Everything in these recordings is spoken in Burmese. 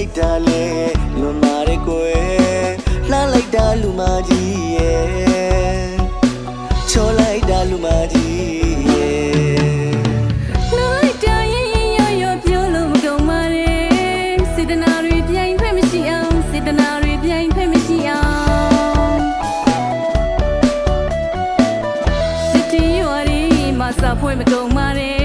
လိုက်တာလေလွန်မာရဲကွယ်လှမ်းလိုက်တာလူမကြီးရဲ့ချောလိုက်တာလူမကြီးရဲ့လိုက်တာရင်ရောရောပြောလို့မကုန်ပါနဲ့စေတနာတွေပြိုင်ဖက်မရှိအောင်စေတနာတွေပြိုင်ဖက်မရှိအောင်စစ်တီရွာတွေမှာစာဖွဲ့မကုန်ပါနဲ့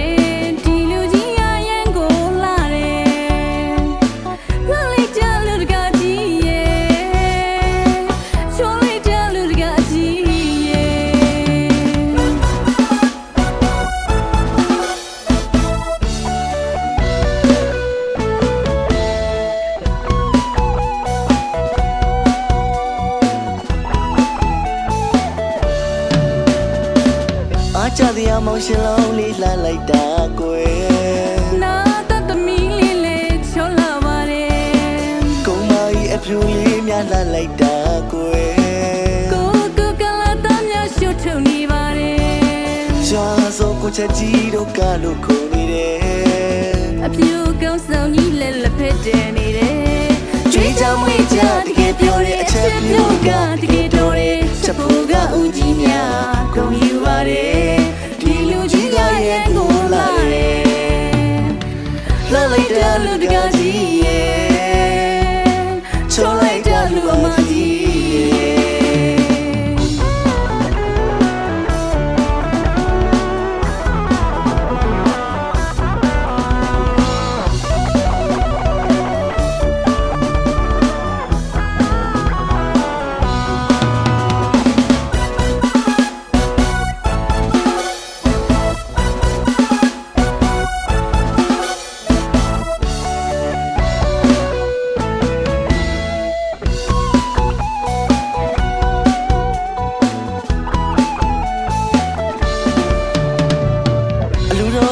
ကြသည်အမောင်ရှင်လုံးလေးလှမ်းလိုက်တာကွယ်နာတသမီးလေးလေးချောလာပါတယ်ကုန်းမကြီးအဖြူလေးများလှမ်းလိုက်တာကွယ်ကိုကလာသားများရှုထုံနေပါတယ်ရှာစောကိုချက်ကြီးတို့ကလို့ခုန်နေတယ်အဖြူကောင်းဆောင်ကြီးလက်လက်ဖက်တယ်နေတယ်ကြွေးကြောင်မွေးကြတကယ်ပြောတဲ့အချက်ပြောကတကယ်တော်တယ်ချက်ဖို့ကဦးကြီးများကုန်ယူပါတယ်လိုက်တာလူတကားကြီးရဲ့ချောလိုက်တာလူအမကြီးရဲ့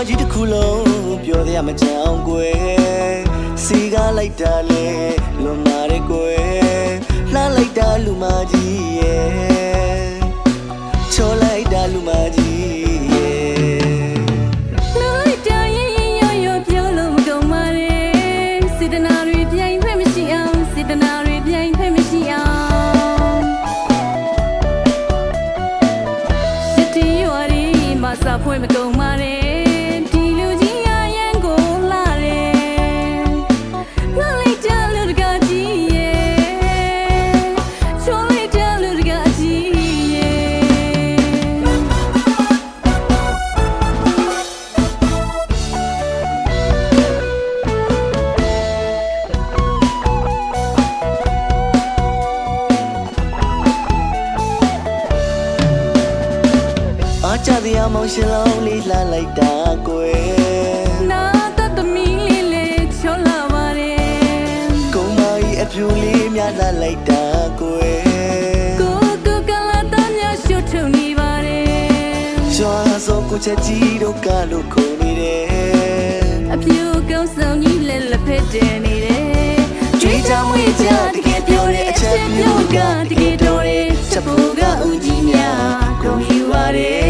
ကြီးတစ်ခုလုံးပြောရမကြောင်ကွယ်စီကားလိုက်တာလေလွန်မာရဲကွယ်လှမ်းလိုက်တာလူမကြီးရဲ့ချောလိုက်တာလူမကြီးရဲ့လိုက်တာရင်ရောရောပြောလို့မကုန်ပါနဲ့စေတနာတွေပြိုင်ဖက်မရှိအောင်စေတနာတွေပြိုင်ဖက်မရှိအောင်စစ်တီရွာတွေမှာစာဖွဲ့မကုန်ပါနဲ့ကြသည်အမောင်ရှင်လုံးလေးလှမ်းလိုက်တာကွယ်နာတသမီးလေးလေးချောလာပါတယ်ကုန်းမကြီးအဖြူလေးများလှမ်းလိုက်တာကွယ်ကိုကလာသားများရှုထုံနေပါတယ်ရှာစောကိုချက်ကြီးတို့ကလို့ခုန်နေတယ်အဖြူကောင်းဆောင်ကြီးလက်လက်ဖက်တယ်နေတယ်ကြွေးကြောင်မွေးကြတကယ်ပြောတဲ့အချက်ပြောကတကယ်တော်တယ်ချက်ဖို့ကဦးကြီးများကုန်ယူပါတယ်